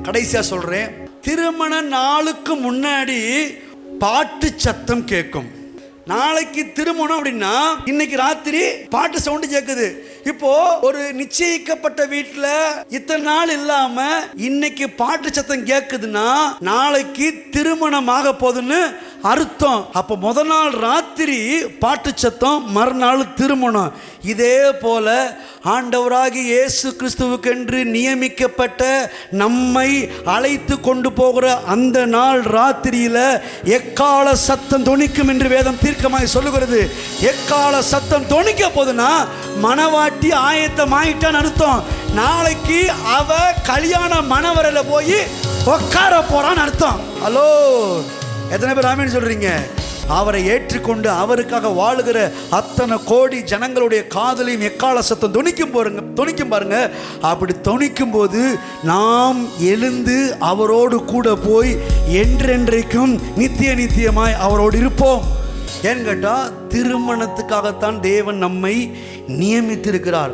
கடைசியா சொல்றேன், திருமண நாளுக்கு முன்னாடி பாட்டு சத்தம் கேட்கும். நாளைக்கு திருமணம் அப்படின்னா இன்னைக்கு ராத்திரி பாட்டு சவுண்டு கேட்குது. இப்போ ஒரு நிச்சயிக்கப்பட்ட வீட்டில் இத்தனை நாள் இல்லாம இன்னைக்கு பாட்டு சத்தம் கேட்குதுன்னா நாளைக்கு திருமணம் ஆக போகுதுன்னு அர்த்தம். அப்போ முதல் நாள் ராத்திரி பாட்டு சத்தம், மறுநாள் திருமணம். இதே போல ஆண்டவராகி இயேசு கிறிஸ்துவுக்கென்று நியமிக்கப்பட்ட நம்மை அழைத்து கொண்டு போகிற அந்த நாள் ராத்திரியில எக்கால சத்தம் தொனிக்கும் என்று வேதம் தீர்க்கமாய் சொல்லுகிறது. எக்கால சத்தம் தொனிக்க போதுன்னா மணவாட்டி ஆயத்தம் ஆயிட்டான்னு அர்த்தம். நாளைக்கு அவ கல்யாண மணவரையில போய் உட்கார போறான்னு அர்த்தம். ஹலோ, எத்தனை பேர் ஆமென் சொல்றீங்க? அவரை ஏற்றுக்கொண்டு அவருக்காக வாழுகிற அத்தனை கோடி ஜனங்களுடைய காதலையும் எக்கால சத்தம் தொனிக்கும் பாருங்க. அப்படி தொனிக்கும் போது நாம் எழுந்து அவரோடு கூட போய் என்றென்றைக்கும் நித்தியமாய் அவரோடு இருப்போம். ஏன்னு கேட்டா திருமணத்துக்காகத்தான் தேவன் நம்மை நியமித்திருக்கிறார்.